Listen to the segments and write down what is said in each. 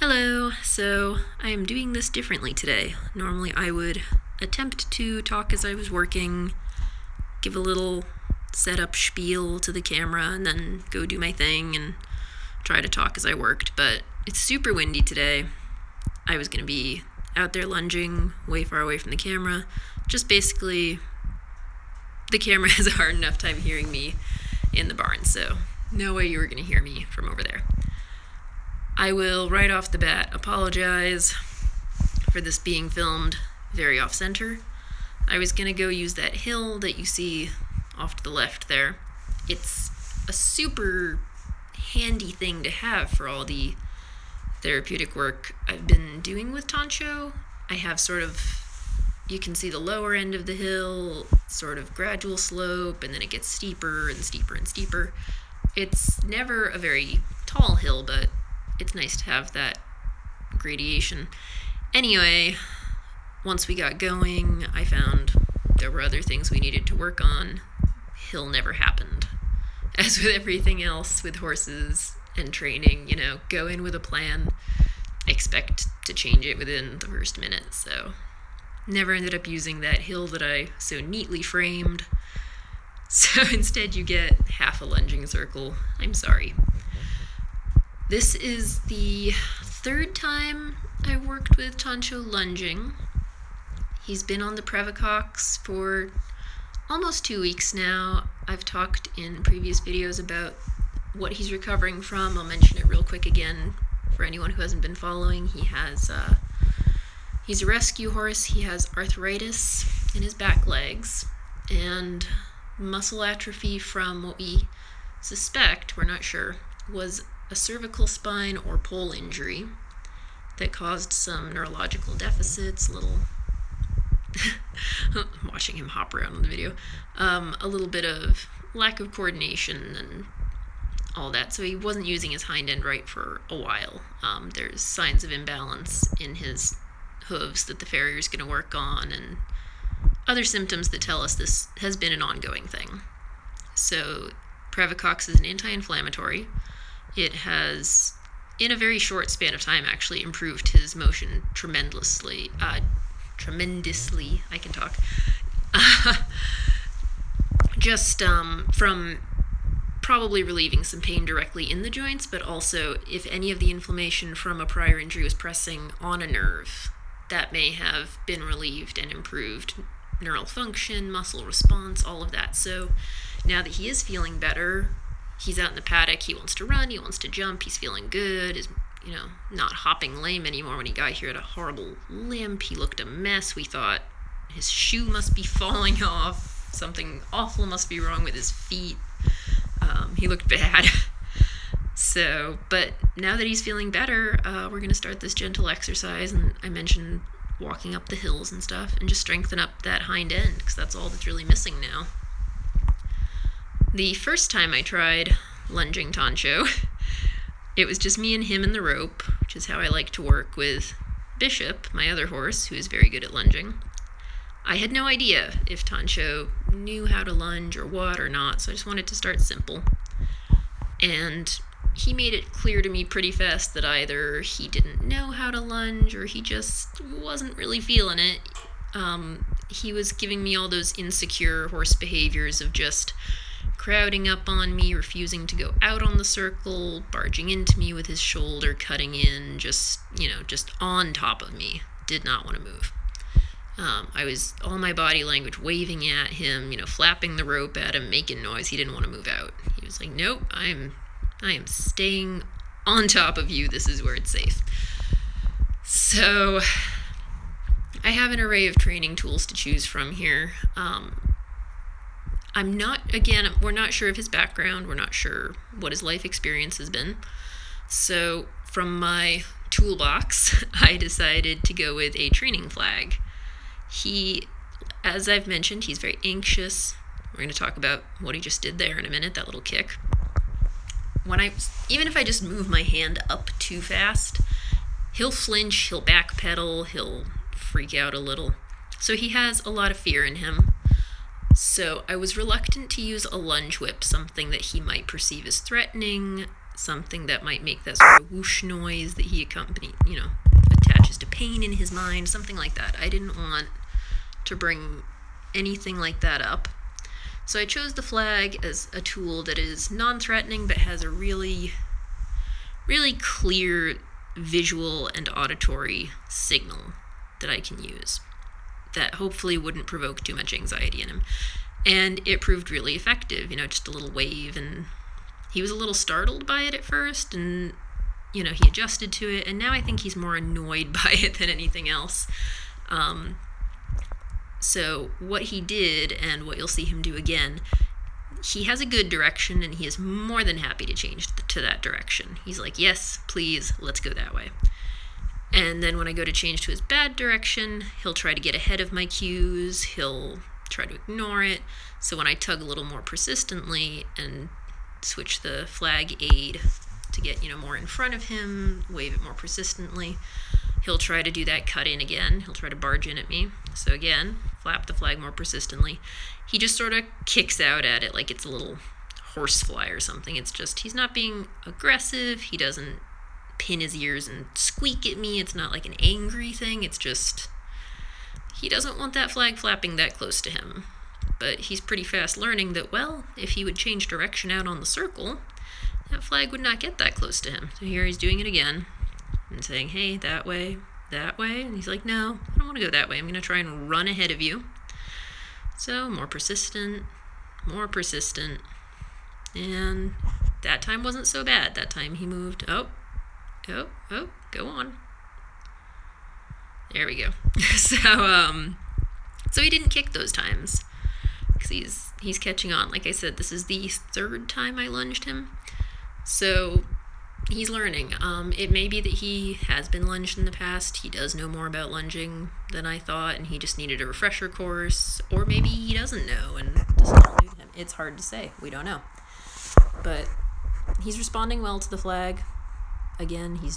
Hello, so I am doing this differently today. Normally I would attempt to talk as I was working, give a little setup spiel to the camera, and then go do my thing and try to talk as I worked, but it's super windy today. I was going to be out there lunging way far away from the camera. Just basically, the camera has a hard enough time hearing me in the barn, so no way you were going to hear me from over there. I will right off the bat apologize for this being filmed very off-center. I was going to go use that hill that you see off to the left there. It's a super handy thing to have for all the therapeutic work I've been doing with Tancho. I have you can see the lower end of the hill, sort of gradual slope, and then it gets steeper and steeper and steeper. It's never a very tall hill, but it's nice to have that gradation. Anyway, once we got going, I found there were other things we needed to work on. Hill never happened. As with everything else with horses and training, go in with a plan, expect to change it within the first minute. So never ended up using that hill that I so neatly framed. So instead you get half a lunging circle. I'm sorry. This is the third time I worked with Tancho lunging. He's been on the Previcox for almost 2 weeks now. I've talked in previous videos about what he's recovering from. I'll mention it real quick again for anyone who hasn't been following. He's a rescue horse. He has arthritis in his back legs and muscle atrophy from what we suspect, we're not sure, was a cervical spine or pole injury that caused some neurological deficits, watching him hop around in the video, a little bit of lack of coordination and all that. So he wasn't using his hind end right for a while. There's signs of imbalance in his hooves that the farrier's going to work on, and other symptoms that tell us this has been an ongoing thing. So Previcox is an anti-inflammatory. It has, in a very short span of time, actually improved his motion tremendously. I can talk. Just from probably relieving some pain directly in the joints, but also if any of the inflammation from a prior injury was pressing on a nerve, that may have been relieved and improved neural function, muscle response, all of that. So now that he is feeling better, he's out in the paddock, he wants to run, he wants to jump, he's feeling good, is, not hopping lame anymore. When he got here, had a horrible limp, he looked a mess. We thought his shoe must be falling off, something awful must be wrong with his feet. He looked bad. But now that he's feeling better, we're going to start this gentle exercise, and I mentioned walking up the hills and stuff, and just strengthen up that hind end, because that's all that's really missing now. The first time I tried lunging Tancho, it was just me and him and the rope, which is how I like to work with Bishop, my other horse, who is very good at lunging. I had no idea if Tancho knew how to lunge or what or not, so I just wanted to start simple. And he made it clear to me pretty fast that either he didn't know how to lunge or he just wasn't really feeling it. He was giving me all those insecure horse behaviors of just crowding up on me, refusing to go out on the circle, barging into me with his shoulder, cutting in, just on top of me. Did not want to move. I was, all my body language, waving at him, flapping the rope at him, making noise. He didn't want to move out. He was like, nope, I am staying on top of you. This is where it's safe. So I have an array of training tools to choose from here. We're not sure of his background. We're not sure what his life experience has been. So from my toolbox, I decided to go with a training flag. As I've mentioned, he's very anxious. We're going to talk about what he just did there in a minute, that little kick. Even if I just move my hand up too fast, he'll flinch, he'll backpedal, he'll freak out a little. So he has a lot of fear in him. So I was reluctant to use a lunge whip, something that he might perceive as threatening. something that might make that sort of whoosh noise that he attaches to pain in his mind, something like that. I didn't want to bring anything like that up. So I chose the flag as a tool that is non-threatening but has a really, really clear visual and auditory signal that I can use that hopefully wouldn't provoke too much anxiety in him. And it proved really effective, just a little wave, and he was a little startled by it at first, and he adjusted to it, and now I think he's more annoyed by it than anything else. So what he did, and what you'll see him do again, he has a good direction, and he is more than happy to change to that direction. He's like, yes, please, let's go that way. And then when I go to change to his bad direction, he'll try to get ahead of my cues, he'll try to ignore it. So when I tug a little more persistently and switch the flag aid to get, more in front of him, wave it more persistently, he'll try to do that cut in again. He'll try to barge in at me. So again, flap the flag more persistently. He just sort of kicks out at it like it's a little horsefly or something. It's just, he's not being aggressive. He doesn't pin his ears and squeak at me. It's not like an angry thing. It's just, he doesn't want that flag flapping that close to him. But he's pretty fast learning that, well, if he would change direction out on the circle, that flag would not get that close to him. So here he's doing it again and saying, hey, that way. And he's like, no, I don't want to go that way. I'm going to try and run ahead of you. So more persistent. And that time wasn't so bad. That time he moved, go on. There we go. So he didn't kick those times because he's catching on. Like I said, this is the third time I lunged him. So he's learning. It may be that he has been lunged in the past. He does know more about lunging than I thought, and he just needed a refresher course. Or maybe he doesn't know, and this is all new to him. It's hard to say. We don't know. But he's responding well to the flag. Again, he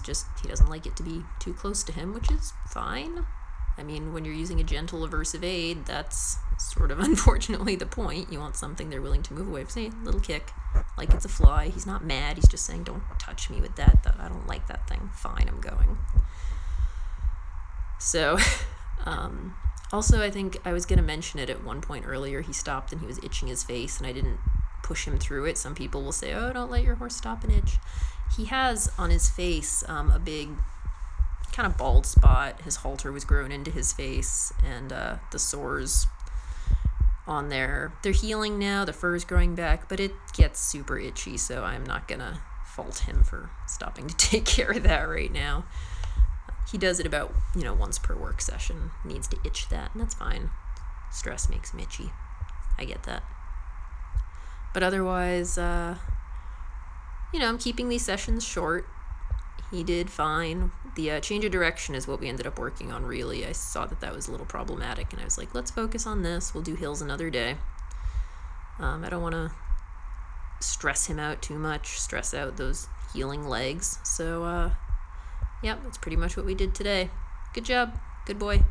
doesn't like it to be too close to him, which is fine. I mean, when you're using a gentle aversive aid, that's sort of unfortunately the point. You want something they're willing to move away from. Say, little kick, like it's a fly. He's not mad. He's just saying, don't touch me with that. I don't like that thing. Fine, I'm going. So, also, I think I was going to mention it at one point earlier. He stopped and he was itching his face, and I didn't push him through it. Some people will say, oh, don't let your horse stop and itch. He has on his face a big kind of bald spot. His halter was grown into his face, and the sores on there, they're healing now. The fur's growing back, but it gets super itchy, so I'm not gonna fault him for stopping to take care of that right now. He does it about, once per work session. Needs to itch that, and that's fine. Stress makes him itchy. I get that. But otherwise, I'm keeping these sessions short. He did fine. The change of direction is what we ended up working on, really. I saw that was a little problematic, and I was like, let's focus on this. We'll do hills another day. I don't want to stress him out too much, stress out those healing legs. So, yeah, that's pretty much what we did today. Good job. Good boy.